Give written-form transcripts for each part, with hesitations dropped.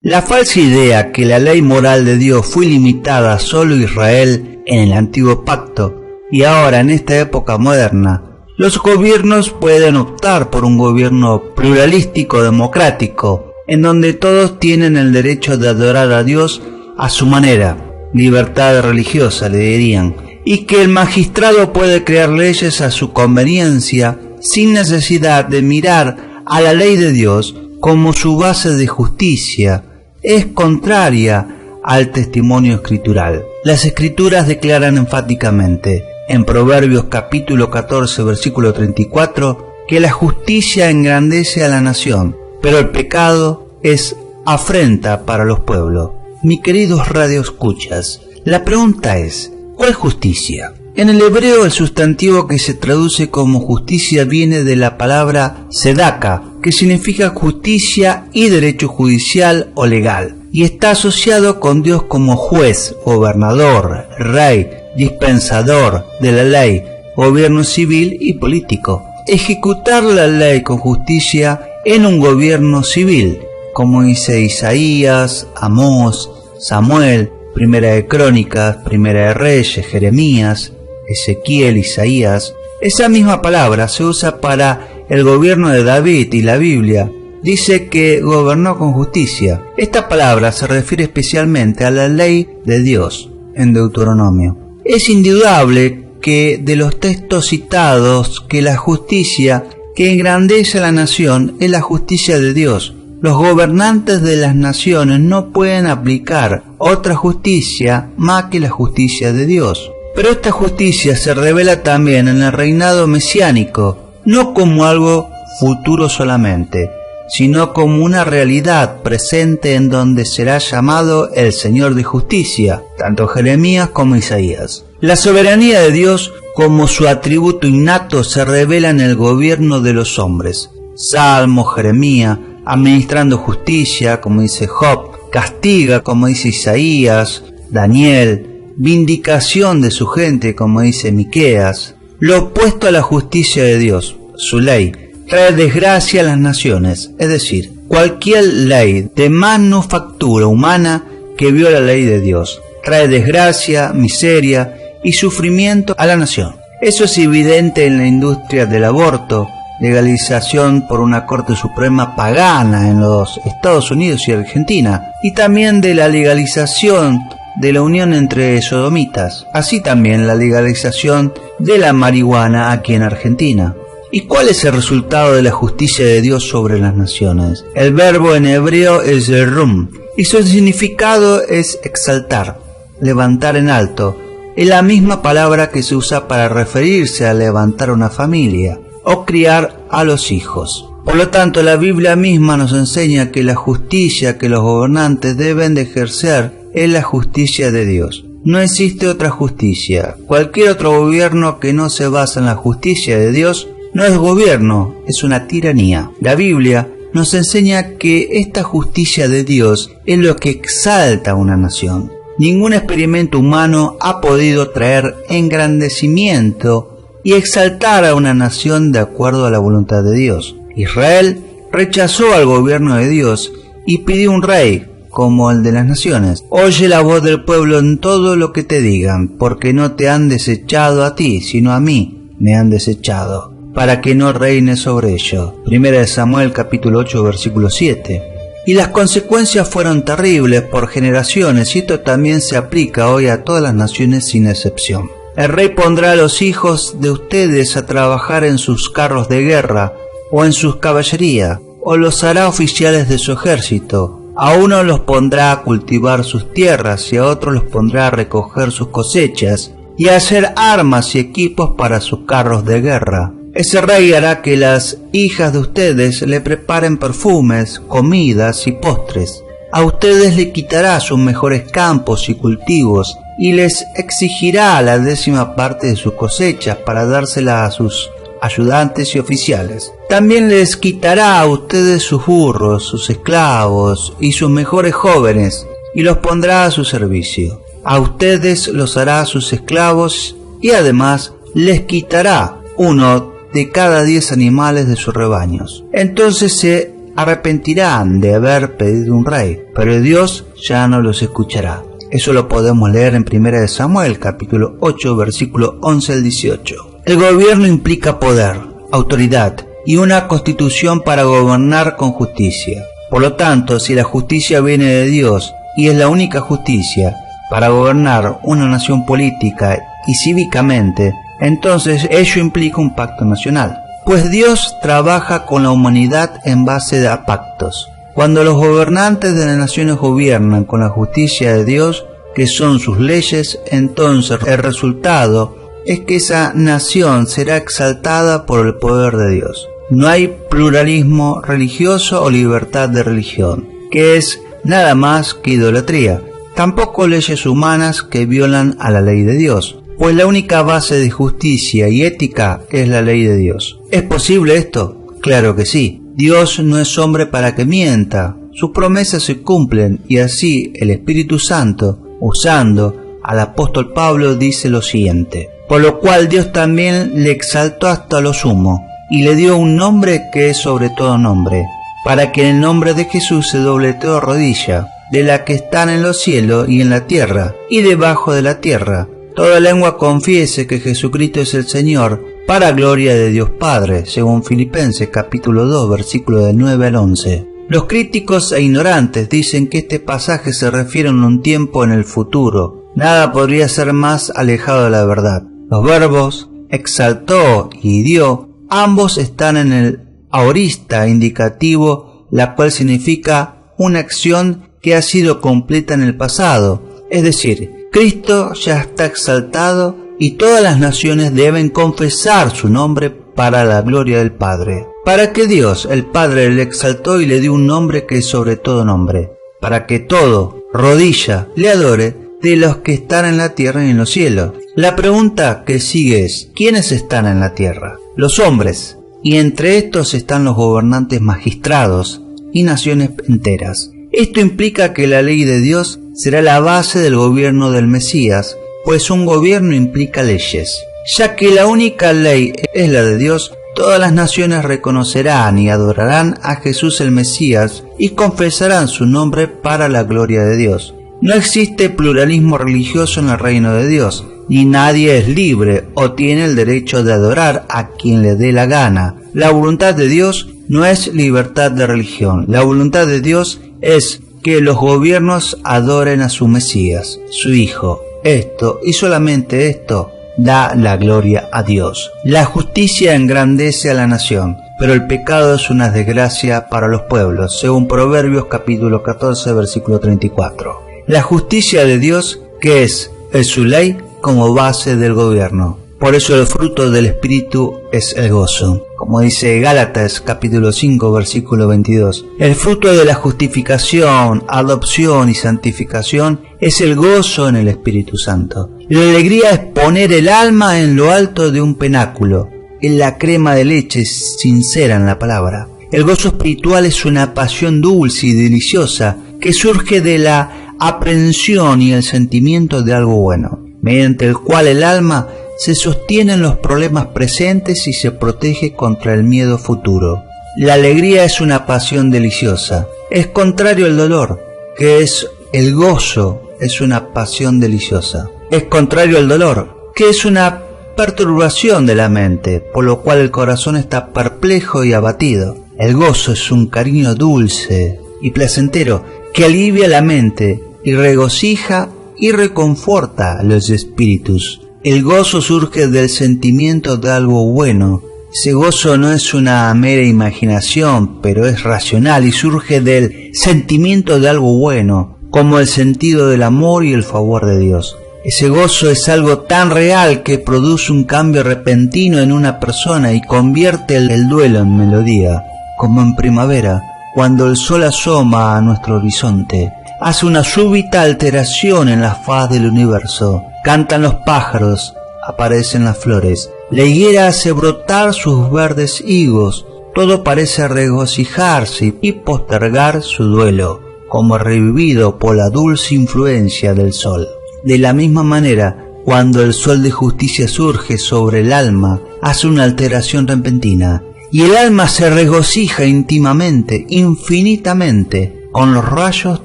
La falsa idea que la ley moral de Dios fue limitada a solo Israel en el antiguo pacto y ahora en esta época moderna, los gobiernos pueden optar por un gobierno pluralístico democrático, en donde todos tienen el derecho de adorar a Dios a su manera, libertad religiosa le dirían, y que el magistrado puede crear leyes a su conveniencia sin necesidad de mirar a la ley de Dios como su base de justicia. Es contraria al testimonio escritural. Las escrituras declaran enfáticamente en Proverbios capítulo 14 versículo 34 que la justicia engrandece a la nación, pero el pecado es afrenta para los pueblos. Mis queridos radioescuchas, la pregunta es, ¿cuál justicia? En el hebreo el sustantivo que se traduce como justicia viene de la palabra sedaka, que significa justicia y derecho judicial o legal, y está asociado con Dios como juez, gobernador, rey, dispensador de la ley, gobierno civil y político. Ejecutar la ley con justicia en un gobierno civil, como dice Isaías, Amós, Samuel, Primera de Crónicas, Primera de Reyes, Jeremías, Ezequiel, Isaías. Esa misma palabra se usa para el gobierno de David y la Biblia dice que gobernó con justicia. Esta palabra se refiere especialmente a la ley de Dios en Deuteronomio. Es indudable que de los textos citados que la justicia que engrandece a la nación es la justicia de Dios. Los gobernantes de las naciones no pueden aplicar otra justicia más que la justicia de Dios. Pero esta justicia se revela también en el reinado mesiánico, no como algo futuro solamente, sino como una realidad presente en donde será llamado el Señor de Justicia, tanto Jeremías como Isaías. La soberanía de Dios como su atributo innato se revela en el gobierno de los hombres. Salmo, Jeremías, administrando justicia, como dice Job, castiga, como dice Isaías, Daniel, vindicación de su gente, como dice Miqueas. Lo opuesto a la justicia de Dios, su ley, trae desgracia a las naciones, es decir, cualquier ley de manufactura humana que viola la ley de Dios, trae desgracia, miseria y sufrimiento a la nación. Eso es evidente en la industria del aborto, legalización por una Corte Suprema pagana en los Estados Unidos y Argentina, y también de la legalización de la unión entre sodomitas, así también la legalización de la marihuana aquí en Argentina. ¿Y cuál es el resultado de la justicia de Dios sobre las naciones? El verbo en hebreo es rum, y su significado es exaltar, levantar en alto. Es la misma palabra que se usa para referirse a levantar una familia o criar a los hijos. Por lo tanto, la Biblia misma nos enseña que la justicia que los gobernantes deben de ejercer es la justicia de Dios. No existe otra justicia. Cualquier otro gobierno que no se basa en la justicia de Dios no es gobierno, es una tiranía. La Biblia nos enseña que esta justicia de Dios es lo que exalta a una nación. Ningún experimento humano ha podido traer engrandecimiento y exaltar a una nación de acuerdo a la voluntad de Dios. Israel rechazó al gobierno de Dios y pidió un rey como el de las naciones. Oye la voz del pueblo en todo lo que te digan, porque no te han desechado a ti, sino a mí me han desechado, para que no reine sobre ellos. Primera de Samuel capítulo 8 versículo 7. Y las consecuencias fueron terribles por generaciones, y esto también se aplica hoy a todas las naciones sin excepción. El rey pondrá a los hijos de ustedes a trabajar en sus carros de guerra o en sus caballerías, o los hará oficiales de su ejército. A uno los pondrá a cultivar sus tierras y a otros los pondrá a recoger sus cosechas y a hacer armas y equipos para sus carros de guerra. Ese rey hará que las hijas de ustedes le preparen perfumes, comidas y postres. A ustedes le quitará sus mejores campos y cultivos y les exigirá la 10ª parte de sus cosechas para dársela a sus ayudantes y oficiales. También les quitará a ustedes sus burros, sus esclavos y sus mejores jóvenes y los pondrá a su servicio. A ustedes los hará sus esclavos y además les quitará uno de cada 10 animales de sus rebaños. Entonces se arrepentirán de haber pedido un rey, pero Dios ya no los escuchará. Eso lo podemos leer en 1 Samuel, capítulo 8, versículo 11 al 18. El gobierno implica poder, autoridad y una constitución para gobernar con justicia. Por lo tanto, si la justicia viene de Dios y es la única justicia para gobernar una nación política y cívicamente, entonces ello implica un pacto nacional. Pues Dios trabaja con la humanidad en base a pactos. Cuando los gobernantes de las naciones gobiernan con la justicia de Dios, que son sus leyes, entonces el resultado es que esa nación será exaltada por el poder de Dios. No hay pluralismo religioso o libertad de religión, que es nada más que idolatría. Tampoco leyes humanas que violan a la ley de Dios, pues la única base de justicia y ética es la ley de Dios. ¿Es posible esto? Claro que sí. Dios no es hombre para que mienta. Sus promesas se cumplen y así el Espíritu Santo, usando al apóstol Pablo, dice lo siguiente: por lo cual Dios también le exaltó hasta lo sumo y le dio un nombre que es sobre todo nombre, para que en el nombre de Jesús se doble toda rodilla, de la que están en los cielos y en la tierra y debajo de la tierra, toda lengua confiese que Jesucristo es el Señor, para gloria de Dios Padre, según Filipenses capítulo 2, versículo del 9 al 11. Los críticos e ignorantes dicen que este pasaje se refiere a un tiempo en el futuro. Nada podría ser más alejado de la verdad. Los verbos exaltó y dio, ambos están en el aorista indicativo, la cual significa una acción que ha sido completa en el pasado. Es decir, Cristo ya está exaltado y todas las naciones deben confesar su nombre para la gloria del Padre. Para que Dios, el Padre, le exaltó y le dio un nombre que es sobre todo nombre, para que todo rodilla le adore, de los que están en la tierra y en los cielos. La pregunta que sigue es: ¿quiénes están en la tierra? Los hombres, y entre estos están los gobernantes magistrados y naciones enteras. Esto implica que la ley de Dios será la base del gobierno del Mesías, pues un gobierno implica leyes. Ya que la única ley es la de Dios, todas las naciones reconocerán y adorarán a Jesús el Mesías y confesarán su nombre para la gloria de Dios. No existe pluralismo religioso en el reino de Dios, ni nadie es libre o tiene el derecho de adorar a quien le dé la gana. La voluntad de Dios no es libertad de religión. La voluntad de Dios es que los gobiernos adoren a su Mesías, su Hijo. Esto, y solamente esto, da la gloria a Dios. La justicia engrandece a la nación, pero el pecado es una desgracia para los pueblos, según Proverbios capítulo 14, versículo 34. La justicia de Dios, que es su ley, como base del gobierno. Por eso el fruto del Espíritu es el gozo. Como dice Gálatas capítulo 5 versículo 22. El fruto de la justificación, adopción y santificación es el gozo en el Espíritu Santo. La alegría es poner el alma en lo alto de un penáculo, en la crema de leche sincera en la palabra. El gozo espiritual es una pasión dulce y deliciosa que surge de la aprehensión y el sentimiento de algo bueno, mediante el cual el alma se sostiene en los problemas presentes y se protege contra el miedo futuro. La alegría es una pasión deliciosa. Es contrario al dolor, que es el gozo, es una pasión deliciosa. Es contrario al dolor, que es una perturbación de la mente, por lo cual el corazón está perplejo y abatido. El gozo es un cariño dulce y placentero que alivia la mente y regocija y reconforta los espíritus. El gozo surge del sentimiento de algo bueno. Ese gozo no es una mera imaginación, pero es racional y surge del sentimiento de algo bueno, como el sentido del amor y el favor de Dios. Ese gozo es algo tan real que produce un cambio repentino en una persona y convierte el duelo en melodía, como en primavera, cuando el sol asoma a nuestro horizonte. Hace una súbita alteración en la faz del universo. Cantan los pájaros, aparecen las flores. La higuera hace brotar sus verdes higos. Todo parece regocijarse y postergar su duelo, como revivido por la dulce influencia del sol. De la misma manera, cuando el sol de justicia surge sobre el alma, hace una alteración repentina. y el alma se regocija íntimamente, infinitamente, con los rayos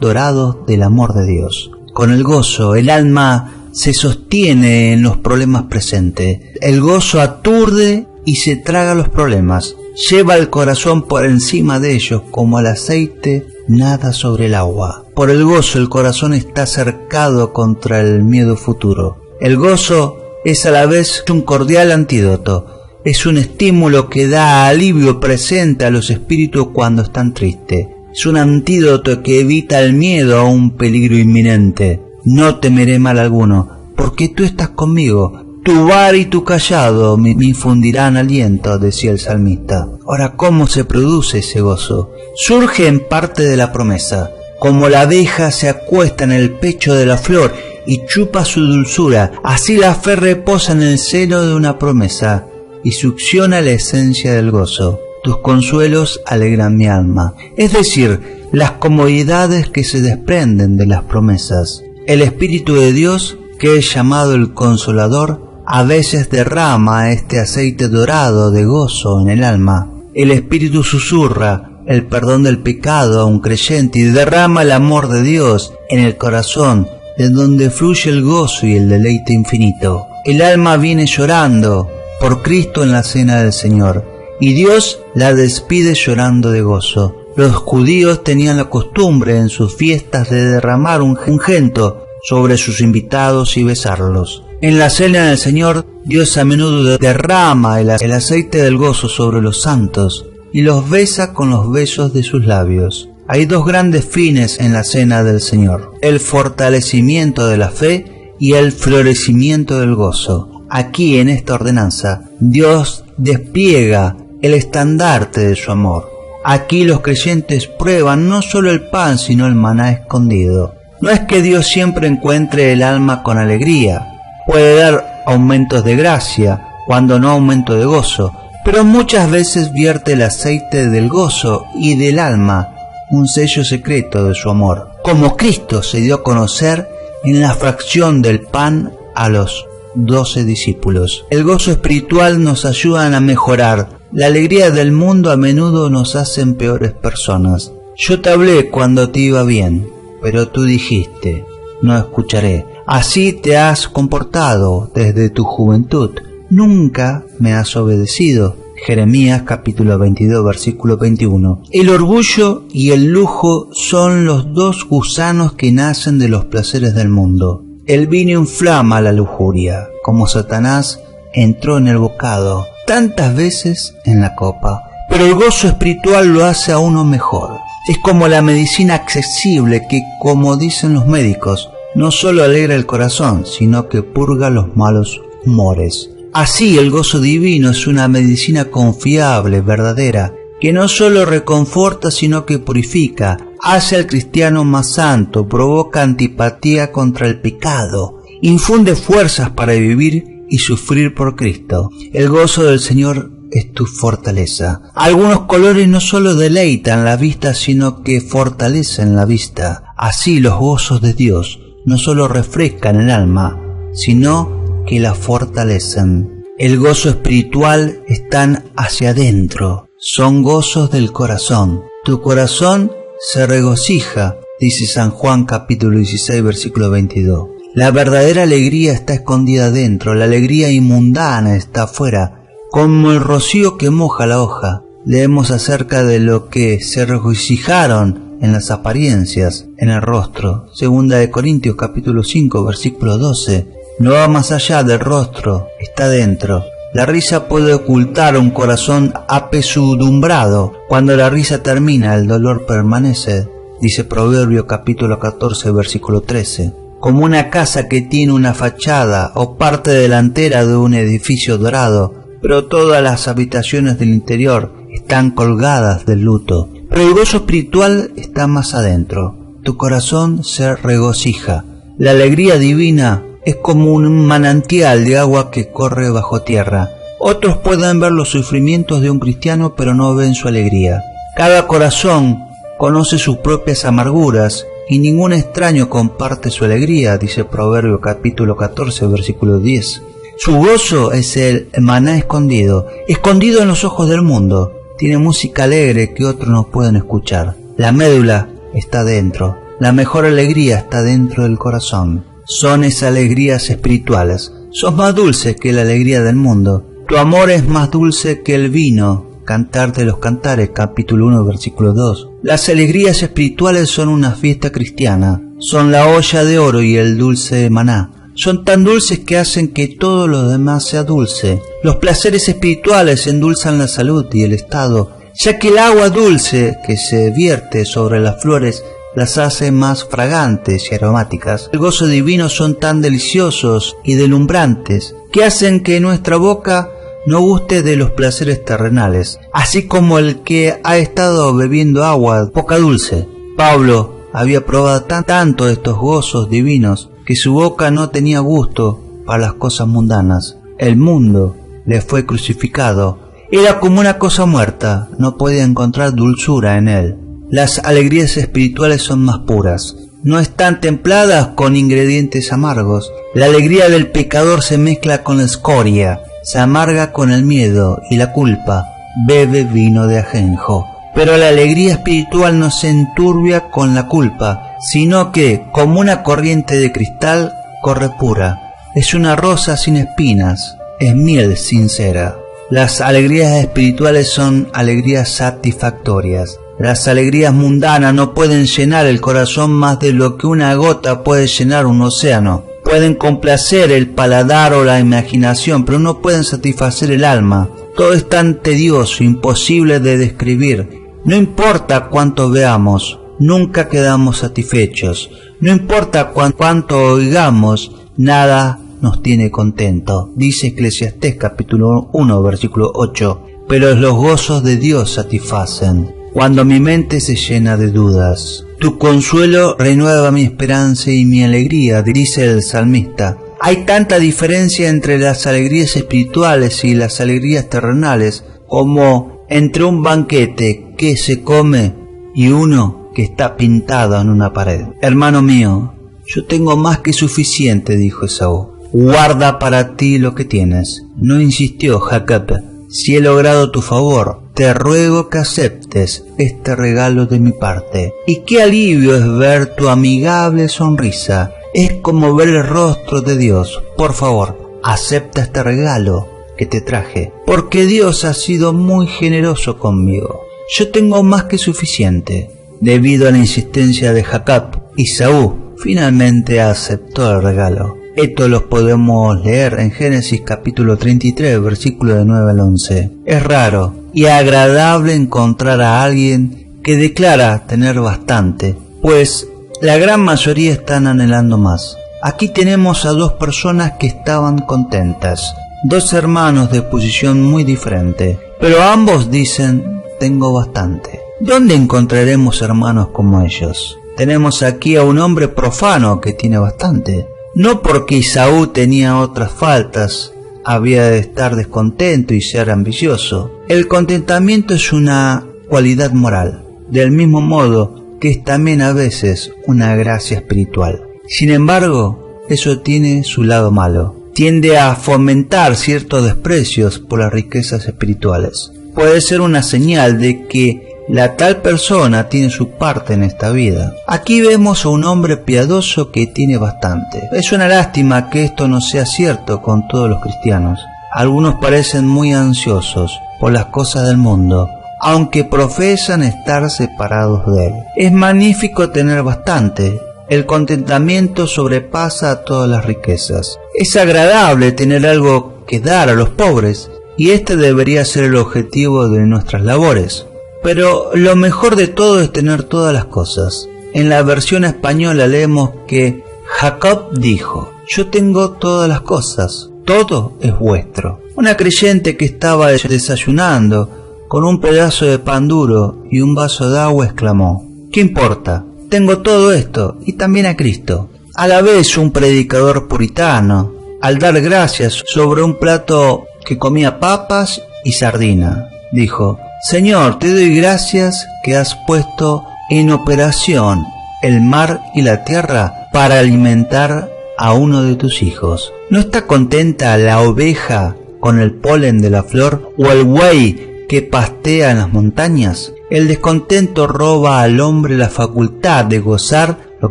dorados del amor de Dios. Con el gozo, el alma se sostiene en los problemas presentes. El gozo aturde y se traga los problemas. Lleva el corazón por encima de ellos, como el aceite nada sobre el agua. Por el gozo el corazón está cercado contra el miedo futuro. El gozo es a la vez un cordial antídoto. Es un estímulo que da alivio presente a los espíritus cuando están tristes. Es un antídoto que evita el miedo a un peligro inminente. No temeré mal alguno, porque tú estás conmigo. Tu vara y tu cayado me infundirán aliento, decía el salmista. Ahora, ¿cómo se produce ese gozo? Surge en parte de la promesa. Como la abeja se acuesta en el pecho de la flor y chupa su dulzura, así la fe reposa en el seno de una promesa y succiona la esencia del gozo. Tus consuelos alegran mi alma, es decir, las comodidades que se desprenden de las promesas. El Espíritu de Dios, que es llamado el Consolador, a veces derrama este aceite dorado de gozo en el alma. El Espíritu susurra el perdón del pecado a un creyente y derrama el amor de Dios en el corazón, de donde fluye el gozo y el deleite infinito. El alma viene llorando por Cristo en la cena del Señor, y Dios la despide llorando de gozo. Los judíos tenían la costumbre en sus fiestas de derramar un ungüento sobre sus invitados y besarlos. En la cena del Señor, Dios a menudo derrama el aceite del gozo sobre los santos y los besa con los besos de sus labios. Hay dos grandes fines en la cena del Señor: el fortalecimiento de la fe y el florecimiento del gozo. Aquí, en esta ordenanza, Dios despliega el estandarte de su amor. Aquí los creyentes prueban no solo el pan, sino el maná escondido. No es que Dios siempre encuentre el alma con alegría. Puede dar aumentos de gracia, cuando no aumento de gozo, pero muchas veces vierte el aceite del gozo y del alma, un sello secreto de su amor. Como Cristo se dio a conocer en la fracción del pan a los 12 discípulos. El gozo espiritual nos ayuda a mejorar. La alegría del mundo a menudo nos hacen peores personas. Yo te hablé cuando te iba bien, pero tú dijiste, no escucharé. Así te has comportado desde tu juventud. Nunca me has obedecido. Jeremías capítulo 22 versículo 21. El orgullo y el lujo son los dos gusanos que nacen de los placeres del mundo. El vino inflama la lujuria, como Satanás entró en el bocado, tantas veces en la copa. Pero el gozo espiritual lo hace a uno mejor. Es como la medicina accesible que, como dicen los médicos, no solo alegra el corazón, sino que purga los malos humores. Así, el gozo divino es una medicina confiable, verdadera, que no solo reconforta, sino que purifica, hace al cristiano más santo, provoca antipatía contra el pecado, infunde fuerzas para vivir y sufrir por Cristo. El gozo del Señor es tu fortaleza. Algunos colores no solo deleitan la vista, sino que fortalecen la vista. Así, los gozos de Dios no solo refrescan el alma, sino que la fortalecen. El gozo espiritual están hacia adentro, son gozos del corazón. Tu corazón se regocija, dice San Juan capítulo 16 versículo 22. La verdadera alegría está escondida dentro, la alegría inmundana está afuera, como el rocío que moja la hoja. Leemos acerca de lo que se regocijaron en las apariencias, en el rostro. Segunda de Corintios capítulo 5 versículo 12. No va más allá del rostro, está dentro. La risa puede ocultar un corazón apesadumbrado. Cuando la risa termina, el dolor permanece, dice Proverbio capítulo 14 versículo 13. Como una casa que tiene una fachada o parte delantera de un edificio dorado, pero todas las habitaciones del interior están colgadas de luto. Pero el gozo espiritual está más adentro. Tu corazón se regocija. La alegría divina es como un manantial de agua que corre bajo tierra. Otros pueden ver los sufrimientos de un cristiano, pero no ven su alegría. Cada corazón conoce sus propias amarguras y ningún extraño comparte su alegría, dice Proverbio capítulo 14 versículo 10. Su gozo es el maná escondido, escondido en los ojos del mundo. Tiene música alegre que otros no pueden escuchar. La médula está dentro. La mejor alegría está dentro del corazón. Son esas alegrías espirituales. Sos más dulce que la alegría del mundo. Tu amor es más dulce que el vino. Cantar de los Cantares, capítulo 1, versículo 2. Las alegrías espirituales son una fiesta cristiana. Son la olla de oro y el dulce maná. Son tan dulces que hacen que todo lo demás sea dulce. Los placeres espirituales endulzan la salud y el estado, ya que el agua dulce que se vierte sobre las flores las hace más fragantes y aromáticas. El gozo divino son tan deliciosos y deslumbrantes que hacen que nuestra boca no guste de los placeres terrenales, así como el que ha estado bebiendo agua poca dulce. Pablo había probado tanto estos gozos divinos que su boca no tenía gusto para las cosas mundanas. El mundo le fue crucificado. Era como una cosa muerta, no podía encontrar dulzura en él. Las alegrías espirituales son más puras, no están templadas con ingredientes amargos. La alegría del pecador se mezcla con la escoria, se amarga con el miedo y la culpa, bebe vino de ajenjo. Pero la alegría espiritual no se enturbia con la culpa, sino que, como una corriente de cristal, corre pura. Es una rosa sin espinas, es miel sincera. Las alegrías espirituales son alegrías satisfactorias. Las alegrías mundanas no pueden llenar el corazón más de lo que una gota puede llenar un océano. Pueden complacer el paladar o la imaginación, pero no pueden satisfacer el alma. Todo es tan tedioso, imposible de describir. No importa cuánto veamos, nunca quedamos satisfechos. No importa cuánto oigamos, nada nos tiene contento. Dice Eclesiastés capítulo 1, versículo 8. Pero los gozos de Dios satisfacen cuando mi mente se llena de dudas. Tu consuelo renueva mi esperanza y mi alegría, dice el salmista. Hay tanta diferencia entre las alegrías espirituales y las alegrías terrenales como entre un banquete que se come y uno que está pintado en una pared. Hermano mío, yo tengo más que suficiente, dijo Esaú. Guarda para ti lo que tienes. No insistió Jacob. Si he logrado tu favor, te ruego que aceptes este regalo de mi parte. Y qué alivio es ver tu amigable sonrisa. Es como ver el rostro de Dios. Por favor, acepta este regalo que te traje, porque Dios ha sido muy generoso conmigo. Yo tengo más que suficiente. Debido a la insistencia de Jacob, Esaú finalmente aceptó el regalo. Esto lo podemos leer en Génesis capítulo 33, versículo de 9 al 11. Es raro y agradable encontrar a alguien que declara tener bastante, pues la gran mayoría están anhelando más. Aquí tenemos a dos personas que estaban contentas, dos hermanos de posición muy diferente, pero ambos dicen, tengo bastante. ¿Dónde encontraremos hermanos como ellos? Tenemos aquí a un hombre profano que tiene bastante. No porque Esaú tenía otras faltas, había de estar descontento y ser ambicioso. El contentamiento es una cualidad moral, del mismo modo que es también a veces una gracia espiritual. Sin embargo, eso tiene su lado malo. Tiende a fomentar ciertos desprecios por las riquezas espirituales. Puede ser una señal de que la tal persona tiene su parte en esta vida. Aquí vemos a un hombre piadoso que tiene bastante. Es una lástima que esto no sea cierto con todos los cristianos. Algunos parecen muy ansiosos por las cosas del mundo, aunque profesan estar separados de él. Es magnífico tener bastante. El contentamiento sobrepasa a todas las riquezas. Es agradable tener algo que dar a los pobres, y este debería ser el objetivo de nuestras labores. Pero lo mejor de todo es tener todas las cosas. En la versión española leemos que Jacob dijo, yo tengo todas las cosas, todo es vuestro. Una creyente que estaba desayunando con un pedazo de pan duro y un vaso de agua exclamó, ¿qué importa? Tengo todo esto y también a Cristo. A la vez un predicador puritano, al dar gracias sobre un plato que comía papas y sardina, dijo, Señor, te doy gracias que has puesto en operación el mar y la tierra para alimentar a uno de tus hijos. ¿No está contenta la oveja con el polen de la flor o el buey que pastea en las montañas? El descontento roba al hombre la facultad de gozar lo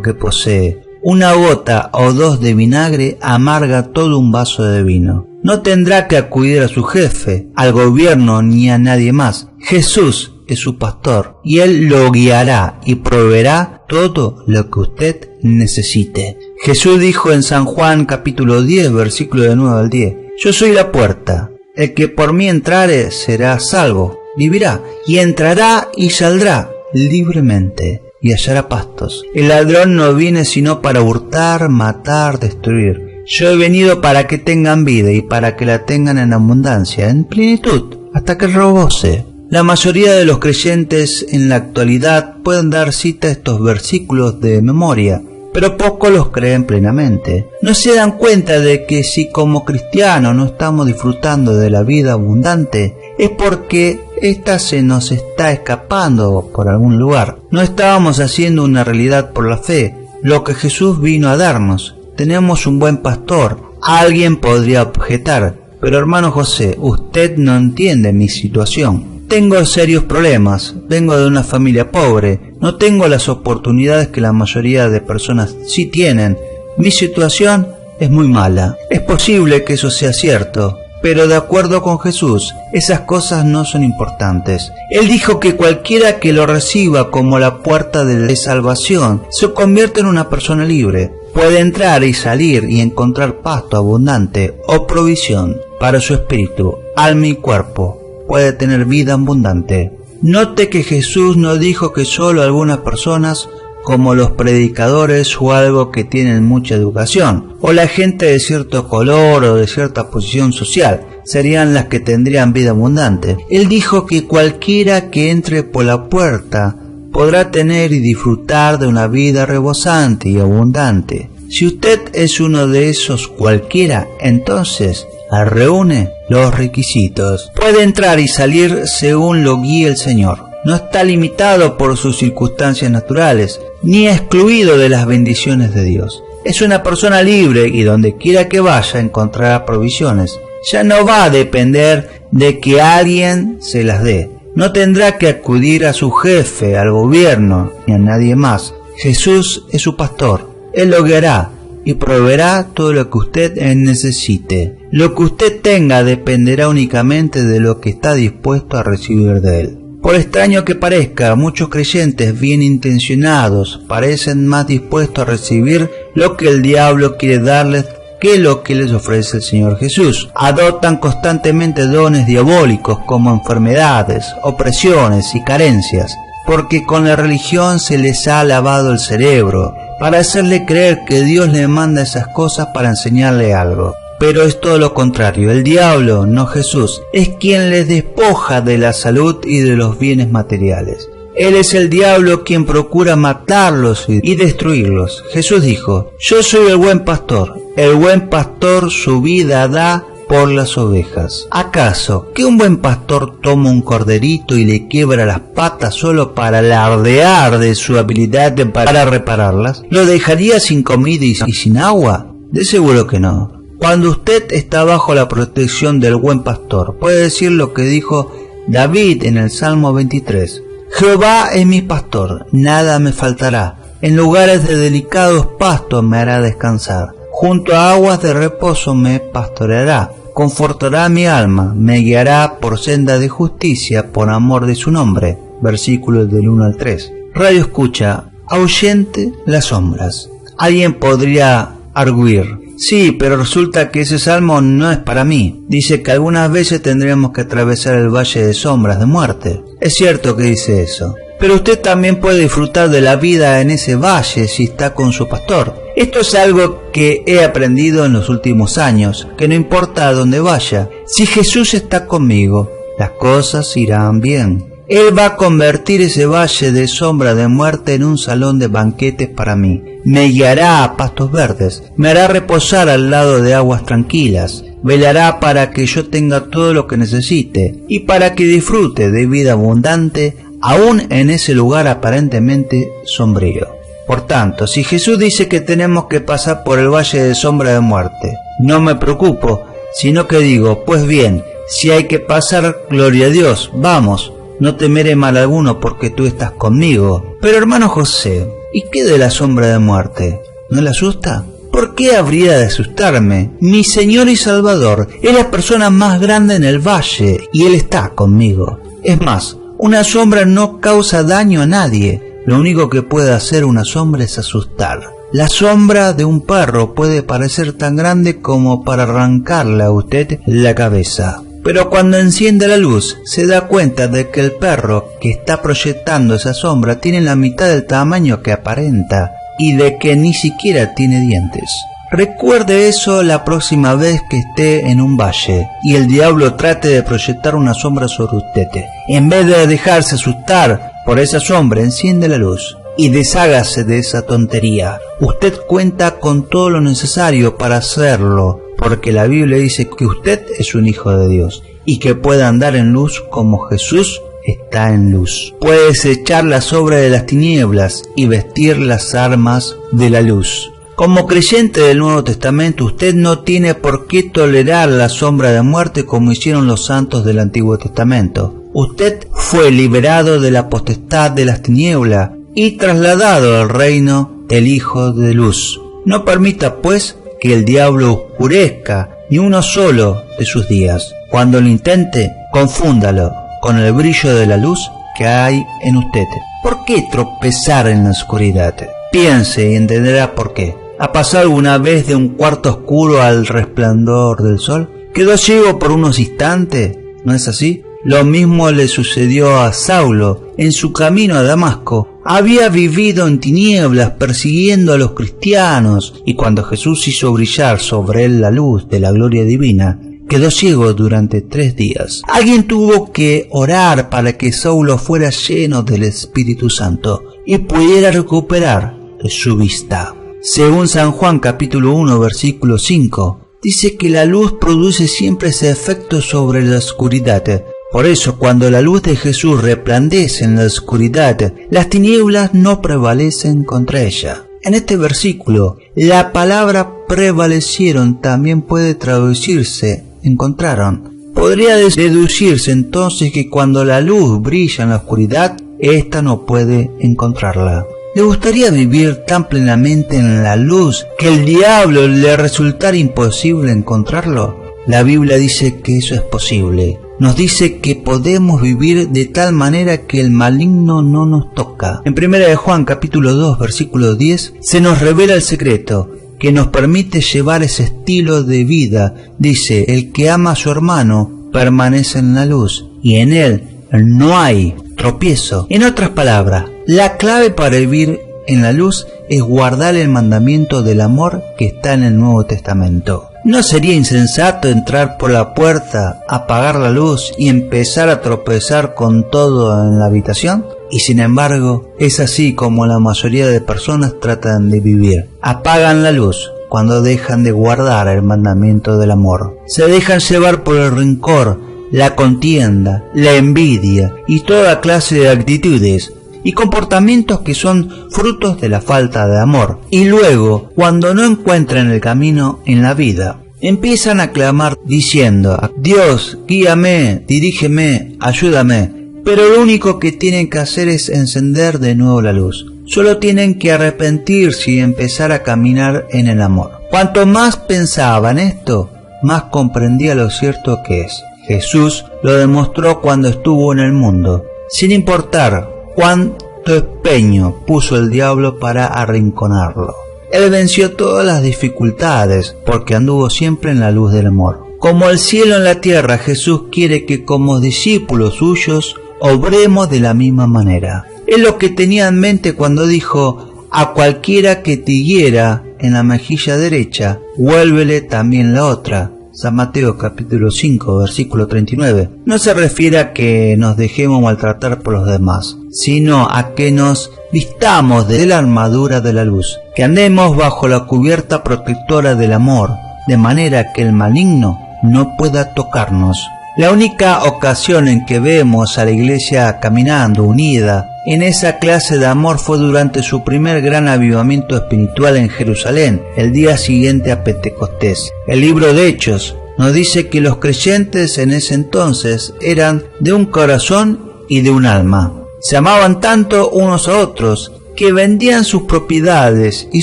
que posee. Una gota o dos de vinagre amarga todo un vaso de vino. No tendrá que acudir a su jefe, al gobierno ni a nadie más. Jesús es su pastor y Él lo guiará y proveerá todo lo que usted necesite. Jesús dijo en San Juan capítulo 10, versículo de 9 al 10, yo soy la puerta, el que por mí entrare será salvo, vivirá, y entrará y saldrá libremente, y hallará pastos. El ladrón no viene sino para hurtar, matar, destruir. Yo he venido para que tengan vida y para que la tengan en abundancia, en plenitud, hasta que rebose. La mayoría de los creyentes en la actualidad pueden dar cita a estos versículos de memoria, pero pocos los creen plenamente. No se dan cuenta de que si como cristianos no estamos disfrutando de la vida abundante, es porque ésta se nos está escapando por algún lugar. No estábamos haciendo una realidad por la fe, lo que Jesús vino a darnos. Tenemos un buen pastor. Alguien podría objetar, pero hermano José, usted no entiende mi situación. Tengo serios problemas, vengo de una familia pobre, no tengo las oportunidades que la mayoría de personas sí tienen. Mi situación es muy mala. Es posible que eso sea cierto, pero de acuerdo con Jesús, esas cosas no son importantes. Él dijo que cualquiera que lo reciba como la puerta de salvación se convierte en una persona libre. Puede entrar y salir y encontrar pasto abundante o provisión para su espíritu, alma y cuerpo. Puede tener vida abundante. Note que Jesús no dijo que solo algunas personas, como los predicadores o algo que tienen mucha educación, o la gente de cierto color o de cierta posición social, serían las que tendrían vida abundante. Él dijo que cualquiera que entre por la puerta podrá tener y disfrutar de una vida rebosante y abundante. Si usted es uno de esos cualquiera, entonces reúne los requisitos. Puede entrar y salir según lo guíe el Señor. No está limitado por sus circunstancias naturales, ni excluido de las bendiciones de Dios. Es una persona libre y donde quiera que vaya encontrará provisiones. Ya no va a depender de que alguien se las dé. No tendrá que acudir a su jefe, al gobierno, ni a nadie más. Jesús es su pastor. Él lo guiará y proveerá todo lo que usted necesite. Lo que usted tenga dependerá únicamente de lo que está dispuesto a recibir de Él. Por extraño que parezca, muchos creyentes bien intencionados parecen más dispuestos a recibir lo que el diablo quiere darles que lo que les ofrece el Señor Jesús. Adoptan constantemente dones diabólicos como enfermedades, opresiones y carencias, porque con la religión se les ha lavado el cerebro, para hacerle creer que Dios le manda esas cosas para enseñarle algo. Pero es todo lo contrario. El diablo, no Jesús, es quien les despoja de la salud y de los bienes materiales. Él es el diablo quien procura matarlos y destruirlos. Jesús dijo, yo soy el buen pastor su vida da por las ovejas. ¿Acaso que un buen pastor toma un corderito y le quiebra las patas solo para alardear de su habilidad para repararlas? ¿Lo dejaría sin comida y sin agua? De seguro que no. Cuando usted está bajo la protección del buen pastor, puede decir lo que dijo David en el Salmo 23. Jehová es mi pastor, nada me faltará. En lugares de delicados pastos me hará descansar. Junto a aguas de reposo me pastoreará. Confortará mi alma, me guiará por senda de justicia por amor de su nombre. Versículos del 1 al 3. Radio escucha, ahuyente las sombras. Alguien podría arguir, sí, pero resulta que ese salmo no es para mí. Dice que algunas veces tendremos que atravesar el valle de sombras de muerte. Es cierto que dice eso, pero usted también puede disfrutar de la vida en ese valle si está con su pastor. Esto es algo que he aprendido en los últimos años, que no importa a dónde vaya, si Jesús está conmigo, las cosas irán bien. Él va a convertir ese valle de sombra de muerte en un salón de banquetes para mí. Me guiará a pastos verdes, me hará reposar al lado de aguas tranquilas, velará para que yo tenga todo lo que necesite y para que disfrute de vida abundante aún en ese lugar aparentemente sombrío. Por tanto, si Jesús dice que tenemos que pasar por el valle de sombra de muerte, no me preocupo, sino que digo, pues bien, si hay que pasar, gloria a Dios, vamos, no temeré mal alguno porque tú estás conmigo. Pero hermano José, ¿y qué de la sombra de muerte? ¿No le asusta? ¿Por qué habría de asustarme? Mi Señor y Salvador es la persona más grande en el valle y Él está conmigo. Es más, una sombra no causa daño a nadie. Lo único que puede hacer una sombra es asustar. La sombra de un perro puede parecer tan grande como para arrancarle a usted la cabeza. Pero cuando enciende la luz, se da cuenta de que el perro que está proyectando esa sombra tiene la mitad del tamaño que aparenta y de que ni siquiera tiene dientes. Recuerde eso la próxima vez que esté en un valle y el diablo trate de proyectar una sombra sobre usted. En vez de dejarse asustar por esa sombra, enciende la luz y deshágase de esa tontería. Usted cuenta con todo lo necesario para hacerlo, porque la Biblia dice que usted es un hijo de Dios y que puede andar en luz como Jesús está en luz. Puedes echar la sobra de las tinieblas y vestir las armas de la luz. Como creyente del Nuevo Testamento, usted no tiene por qué tolerar la sombra de muerte como hicieron los santos del Antiguo Testamento. Usted fue liberado de la potestad de las tinieblas y trasladado al reino del Hijo de Luz. No permita, pues, que el diablo oscurezca ni uno solo de sus días. Cuando lo intente, confúndalo con el brillo de la luz que hay en usted. ¿Por qué tropezar en la oscuridad? Piense y entenderá por qué. ¿Ha pasado alguna vez de un cuarto oscuro al resplandor del sol? ¿Quedó ciego por unos instantes? ¿No es así? Lo mismo le sucedió a Saulo en su camino a Damasco. Había vivido en tinieblas persiguiendo a los cristianos y cuando Jesús hizo brillar sobre él la luz de la gloria divina, quedó ciego durante 3 días. Alguien tuvo que orar para que Saulo fuera lleno del Espíritu Santo y pudiera recuperar su vista. Según San Juan capítulo 1 versículo 5, dice que la luz produce siempre ese efecto sobre la oscuridad. Por eso, cuando la luz de Jesús resplandece en la oscuridad, las tinieblas no prevalecen contra ella. En este versículo, la palabra prevalecieron también puede traducirse encontraron. Podría deducirse entonces que cuando la luz brilla en la oscuridad, ésta no puede encontrarla. ¿Le gustaría vivir tan plenamente en la luz que el diablo le resultara imposible encontrarlo? La Biblia dice que eso es posible. Nos dice que podemos vivir de tal manera que el maligno no nos toca. En 1 Juan capítulo 2 versículo 10 se nos revela el secreto que nos permite llevar ese estilo de vida. Dice, el que ama a su hermano permanece en la luz y en él no hay tropiezo. En otras palabras, la clave para vivir en la luz es guardar el mandamiento del amor que está en el Nuevo Testamento. ¿No sería insensato entrar por la puerta, apagar la luz y empezar a tropezar con todo en la habitación? Y sin embargo, es así como la mayoría de personas tratan de vivir. Apagan la luz cuando dejan de guardar el mandamiento del amor. Se dejan llevar por el rencor, la contienda, la envidia y toda clase de actitudes y comportamientos que son frutos de la falta de amor. Y luego, cuando no encuentran el camino en la vida, empiezan a clamar diciendo, Dios, guíame, dirígeme, ayúdame. Pero lo único que tienen que hacer es encender de nuevo la luz. Solo tienen que arrepentirse y empezar a caminar en el amor. Cuanto más pensaba en esto, más comprendía lo cierto que es. Jesús lo demostró cuando estuvo en el mundo, sin importar cuánto empeño puso el diablo para arrinconarlo. Él venció todas las dificultades porque anduvo siempre en la luz del amor. Como el cielo en la tierra, Jesús quiere que como discípulos suyos obremos de la misma manera. Es lo que tenía en mente cuando dijo, a cualquiera que te hiera en la mejilla derecha, vuélvele también la otra. San Mateo capítulo 5 versículo 39. No se refiere a que nos dejemos maltratar por los demás, sino a que nos vistamos de la armadura de la luz, que andemos bajo la cubierta protectora del amor, de manera que el maligno no pueda tocarnos. La única ocasión en que vemos a la iglesia caminando unida en esa clase de amor fue durante su primer gran avivamiento espiritual en Jerusalén, el día siguiente a Pentecostés. El libro de Hechos nos dice que los creyentes en ese entonces eran de un corazón y de un alma. Se amaban tanto unos a otros que vendían sus propiedades y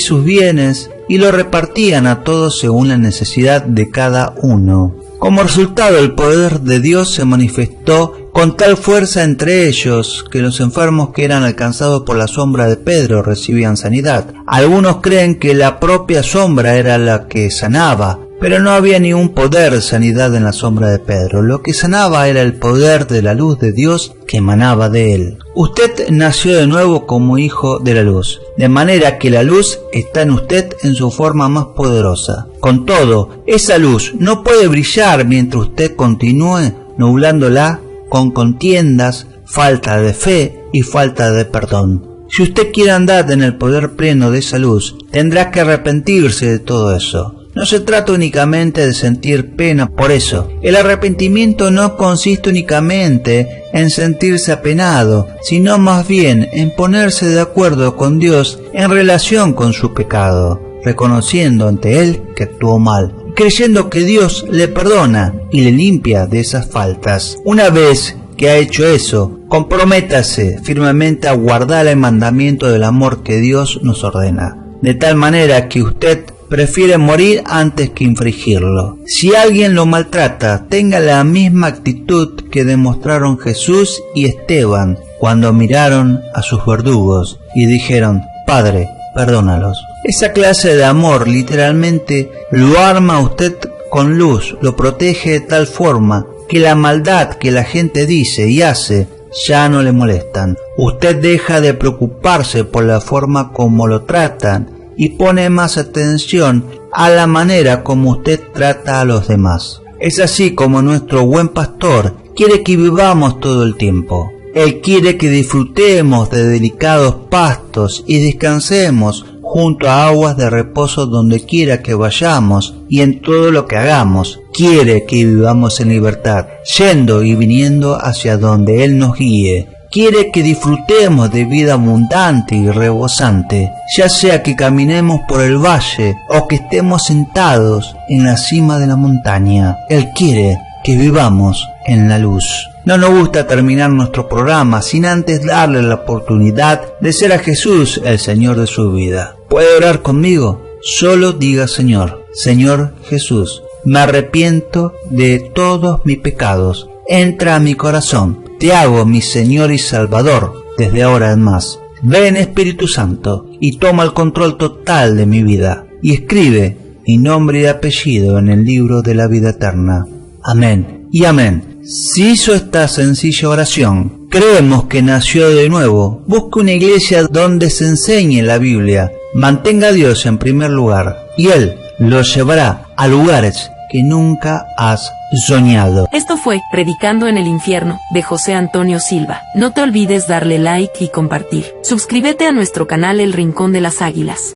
sus bienes y lo repartían a todos según la necesidad de cada uno. Como resultado, el poder de Dios se manifestó con tal fuerza entre ellos que los enfermos que eran alcanzados por la sombra de Pedro recibían sanidad. Algunos creen que la propia sombra era la que sanaba, pero no había ningún poder de sanidad en la sombra de Pedro. Lo que sanaba era el poder de la luz de Dios que emanaba de él. Usted nació de nuevo como hijo de la luz, de manera que la luz está en usted en su forma más poderosa. Con todo, esa luz no puede brillar mientras usted continúe nublándola con contiendas, falta de fe y falta de perdón. Si usted quiere andar en el poder pleno de esa luz, tendrá que arrepentirse de todo eso. No se trata únicamente de sentir pena por eso. El arrepentimiento no consiste únicamente en sentirse apenado, sino más bien en ponerse de acuerdo con Dios en relación con su pecado, reconociendo ante Él que actuó mal, creyendo que Dios le perdona y le limpia de esas faltas. Una vez que ha hecho eso, comprométase firmemente a guardar el mandamiento del amor que Dios nos ordena, de tal manera que usted prefiere morir antes que infringirlo. Si alguien lo maltrata, tenga la misma actitud que demostraron Jesús y Esteban cuando miraron a sus verdugos y dijeron: Padre, perdónalos. Esa clase de amor literalmente lo arma a usted con luz, lo protege de tal forma que la maldad que la gente dice y hace ya no le molestan. Usted deja de preocuparse por la forma como lo tratan y pone más atención a la manera como usted trata a los demás. Es así como nuestro buen pastor quiere que vivamos todo el tiempo. Él quiere que disfrutemos de delicados pastos y descansemos junto a aguas de reposo donde quiera que vayamos y en todo lo que hagamos. Quiere que vivamos en libertad, yendo y viniendo hacia donde Él nos guíe. Quiere que disfrutemos de vida abundante y rebosante, ya sea que caminemos por el valle o que estemos sentados en la cima de la montaña. Él quiere que vivamos en la luz. No nos gusta terminar nuestro programa sin antes darle la oportunidad de ser a Jesús el Señor de su vida. ¿Puede orar conmigo? Solo diga: Señor, Señor Jesús, me arrepiento de todos mis pecados. Entra a mi corazón. Te hago mi Señor y Salvador desde ahora en más. Ven, Espíritu Santo, y toma el control total de mi vida, y escribe mi nombre y apellido en el libro de la vida eterna. Amén y amén. Si hizo esta sencilla oración, creemos que nació de nuevo. Busque una iglesia donde se enseñe la Biblia. Mantenga a Dios en primer lugar, y Él lo llevará a lugares que nunca has soñado. Esto fue Predicando en el Infierno, de José Antonio Silva. No te olvides darle like y compartir. Suscríbete a nuestro canal El Rincón de las Águilas.